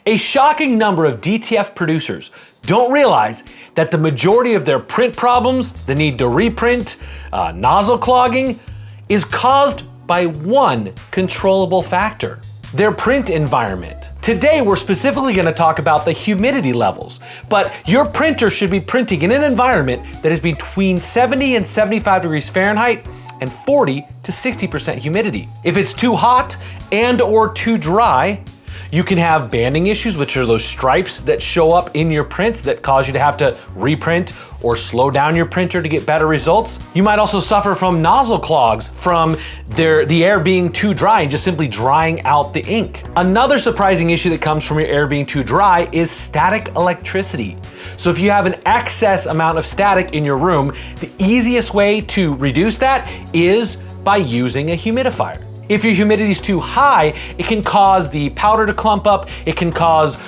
A shocking number of DTF producers don't realize that the majority of their print problems, the need to reprint, nozzle clogging, is caused by one controllable factor: their print environment. Today, we're specifically going to talk about the humidity levels, but your printer should be printing in an environment that is between 70 and 75 degrees Fahrenheit and 40 to 60% humidity. If it's too hot and or too dry, you can have banding issues, which are those stripes that show up in your prints that cause you to have to reprint or slow down your printer to get better results. You might also suffer from nozzle clogs from the air being too dry and just simply drying out the ink. Another surprising issue that comes from your air being too dry is static electricity. So if you have an excess amount of static in your room, the easiest way to reduce that is by using a humidifier. If your humidity is too high, it can cause the powder to clump up. It can cause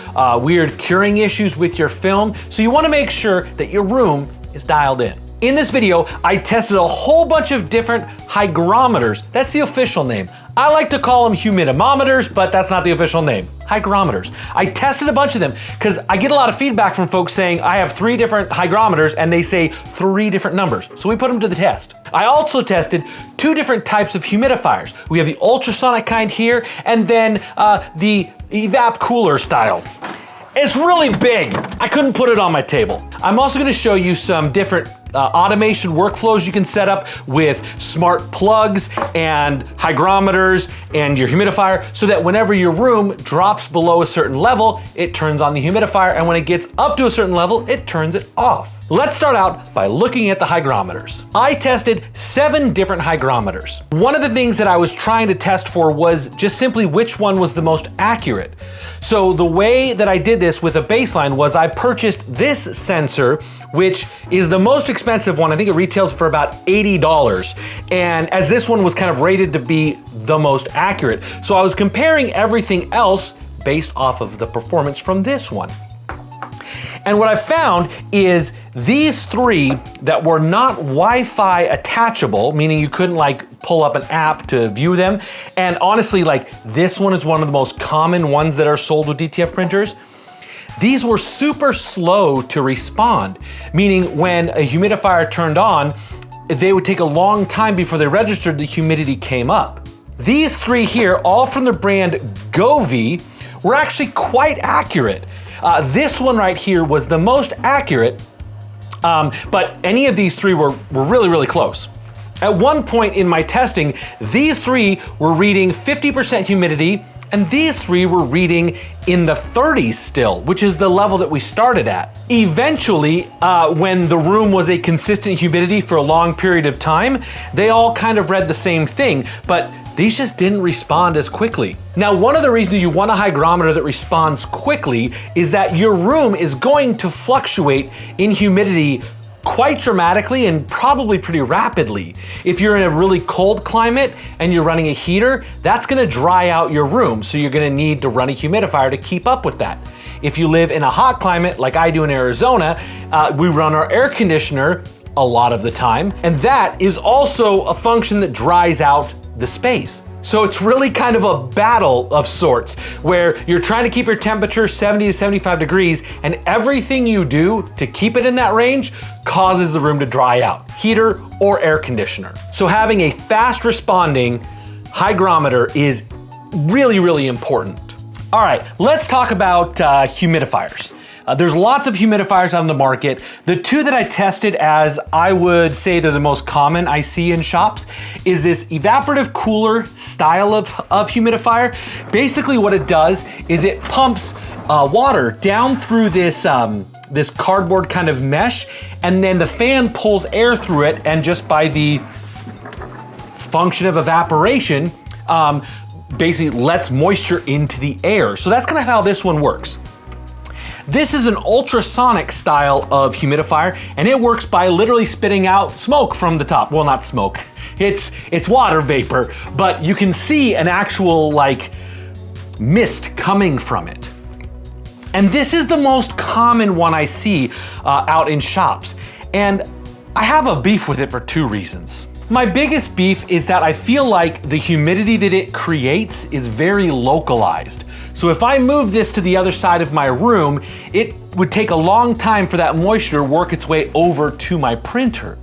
weird curing issues with your film. So you want to make sure that your room is dialed in. In this video, I tested a whole bunch of different hygrometers. That's the official name. I like to call them humidifiers, but that's not the official name. Hygrometers. I tested a bunch of them because I get a lot of feedback from folks saying I have 3 different hygrometers and they say 3 different numbers. So we put them to the test. I also tested 2 different types of humidifiers. We have the ultrasonic kind here and then the evap cooler style. It's really big. I couldn't put it on my table. I'm also going to show you some different automation workflows you can set up with smart plugs and hygrometers and your humidifier so that whenever your room drops below a certain level, it turns on the humidifier, and when it gets up to a certain level, it turns it off. Let's start out by looking at the hygrometers. I tested 7 different hygrometers. One of the things that I was trying to test for was just simply which one was the most accurate. So the way that I did this with a baseline was I purchased this sensor, which is the most expensive one. I think it retails for about $80. And as this one was kind of rated to be the most accurate. So I was comparing everything else based off of the performance from this one. And what I found is these 3 that were not Wi-Fi attachable, meaning you couldn't like pull up an app to view them. And honestly, like this one is one of the most common ones that are sold with DTF printers. These were super slow to respond, meaning when a humidifier turned on, they would take a long time before they registered the humidity came up. These 3 here, all from the brand Govee, were actually quite accurate. This one right here was the most accurate, but any of these 3 were really, really close. At one point in my testing, these 3 were reading 50% humidity, and these 3 were reading in the 30s still, which is the level that we started at. Eventually, when the room was a consistent humidity for a long period of time, they all kind of read the same thing, but these just didn't respond as quickly. Now, one of the reasons you want a hygrometer that responds quickly is that your room is going to fluctuate in humidity quite dramatically and probably pretty rapidly. If you're in a really cold climate and you're running a heater, that's gonna dry out your room, so you're gonna need to run a humidifier to keep up with that. If you live in a hot climate like I do in Arizona, we run our air conditioner a lot of the time, and that is also a function that dries out the space. So it's really kind of a battle of sorts where you're trying to keep your temperature 70 to 75 degrees, and everything you do to keep it in that range causes the room to dry out, heater or air conditioner. So having a fast responding hygrometer is really, really important. All right, let's talk about humidifiers. There's lots of humidifiers on the market. The 2 that I tested, as I would say they're the most common I see in shops, is this evaporative cooler style of humidifier. Basically what it does is it pumps water down through this this cardboard kind of mesh, and then the fan pulls air through it, and just by the function of evaporation, basically lets moisture into the air. So that's kind of how this one works. This is an ultrasonic style of humidifier, and it works by literally spitting out smoke from the top. Well, not smoke, it's water vapor, but you can see an actual like mist coming from it. And this is the most common one I see out in shops. And I have a beef with it for 2 reasons. My biggest beef is that I feel like the humidity that it creates is very localized. So if I move this to the other side of my room, it would take a long time for that moisture to work its way over to my printer.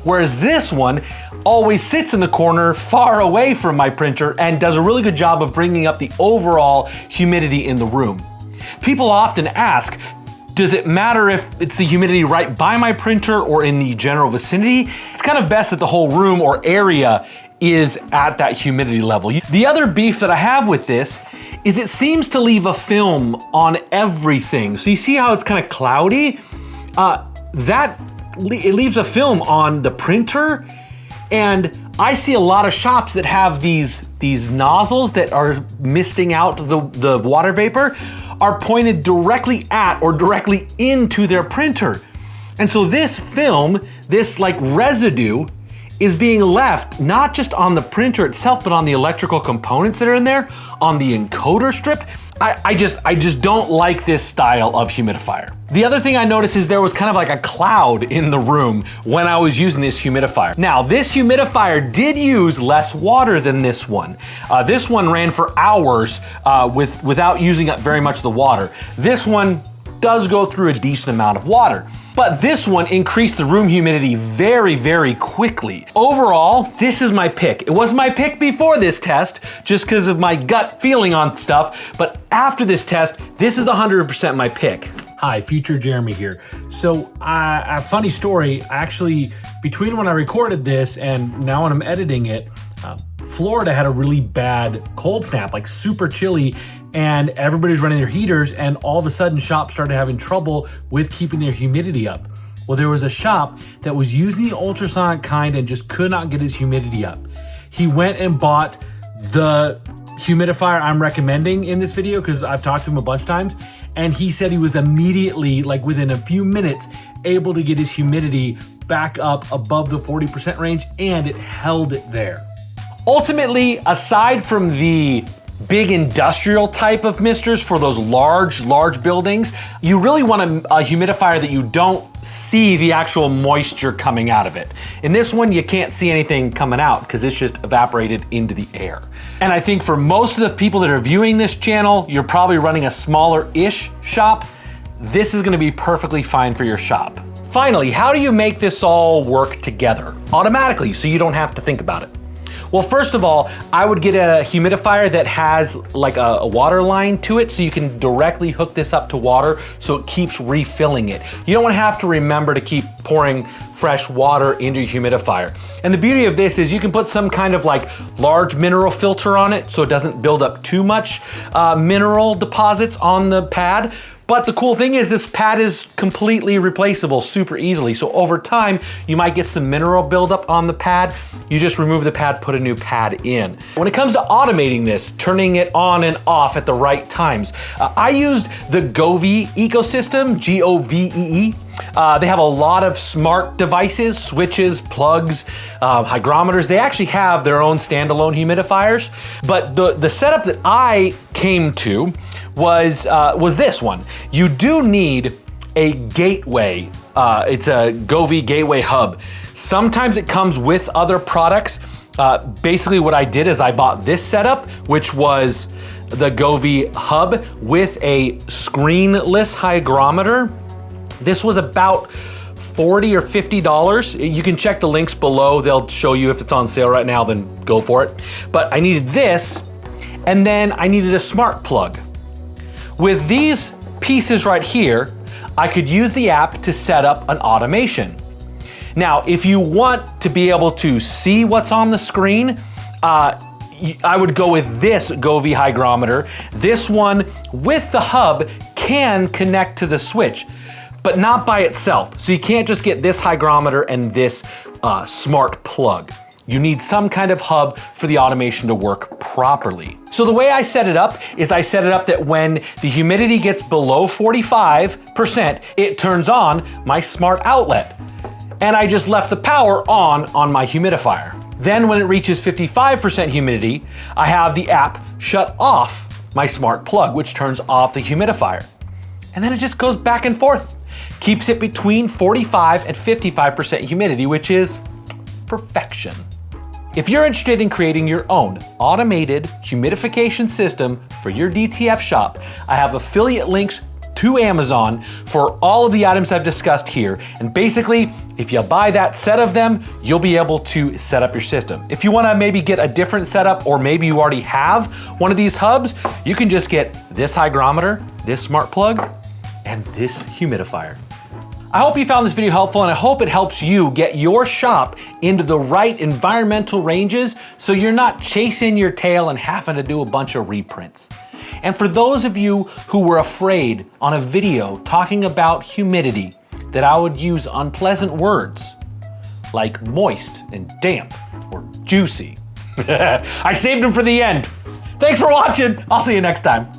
Whereas this one always sits in the corner far away from my printer and does a really good job of bringing up the overall humidity in the room. People often ask, does it matter if it's the humidity right by my printer or in the general vicinity? It's kind of best that the whole room or area is at that humidity level. The other beef that I have with this is it seems to leave a film on everything. So you see how it's kind of cloudy? It leaves a film on the printer, and I see a lot of shops that have these nozzles that are misting out the water vapor are pointed directly at or directly into their printer. And so this film, this like residue, is being left not just on the printer itself, but on the electrical components that are in there, on the encoder strip. I just don't like this style of humidifier. The other thing I noticed is there was kind of like a cloud in the room when I was using this humidifier. Now, this humidifier did use less water than this one. This one ran for hours without using up very much of the water. This one does go through a decent amount of water. But this one increased the room humidity very, very quickly. Overall, this is my pick. It was my pick before this test, just because of my gut feeling on stuff, but after this test, this is 100% my pick. Hi, Future Jeremy here. So, a funny story, actually, between when I recorded this and now when I'm editing it, Florida had a really bad cold snap, like super chilly, and everybody's running their heaters, and all of a sudden shops started having trouble with keeping their humidity up. Well, there was a shop that was using the ultrasonic kind and just could not get his humidity up. He went and bought the humidifier I'm recommending in this video because I've talked to him a bunch of times, and he said he was immediately, like within a few minutes, able to get his humidity back up above the 40% range, and it held it there. Ultimately, aside from the big industrial type of misters for those large buildings, you really want a humidifier that you don't see the actual moisture coming out of it. In this one, you can't see anything coming out because it's just evaporated into the air. And I think for most of the people that are viewing this channel, you're probably running a smaller-ish shop. This is gonna be perfectly fine for your shop. Finally, how do you make this all work together automatically so you don't have to think about it? Well, first of all, I would get a humidifier that has like a water line to it so you can directly hook this up to water so it keeps refilling it. You don't want to have to remember to keep pouring fresh water into your humidifier. And the beauty of this is you can put some kind of like large mineral filter on it so it doesn't build up too much mineral deposits on the pad. But the cool thing is this pad is completely replaceable super easily. So over time, you might get some mineral buildup on the pad. You just remove the pad, put a new pad in. When it comes to automating this, turning it on and off at the right times, I used the Govee ecosystem, G-O-V-E-E. They have a lot of smart devices, switches, plugs, hygrometers. They actually have their own standalone humidifiers. But the setup that I came to was this one. You do need a gateway. It's a Govee gateway hub. Sometimes it comes with other products. Basically what I did is I bought this setup, which was the Govee hub with a screenless hygrometer. This was about $40 or $50. You can check the links below. They'll show you if it's on sale right now, then go for it. But I needed this, and then I needed a smart plug. With these pieces right here, I could use the app to set up an automation. Now, if you want to be able to see what's on the screen, I would go with this Govee hygrometer. This one with the hub can connect to the switch, but not by itself. So you can't just get this hygrometer and this smart plug. You need some kind of hub for the automation to work properly. So the way I set it up is I set it up that when the humidity gets below 45%, it turns on my smart outlet. And I just left the power on my humidifier. Then when it reaches 55% humidity, I have the app shut off my smart plug, which turns off the humidifier. And then it just goes back and forth. Keeps it between 45 and 55% humidity, which is perfection. If you're interested in creating your own automated humidification system for your DTF shop, I have affiliate links to Amazon for all of the items I've discussed here. And basically, if you buy that set of them, you'll be able to set up your system. If you wanna maybe get a different setup, or maybe you already have one of these hubs, you can just get this hygrometer, this smart plug, and this humidifier. I hope you found this video helpful, and I hope it helps you get your shop into the right environmental ranges so you're not chasing your tail and having to do a bunch of reprints. And for those of you who were afraid on a video talking about humidity that I would use unpleasant words like moist and damp or juicy, I saved them for the end. Thanks for watching. I'll see you next time.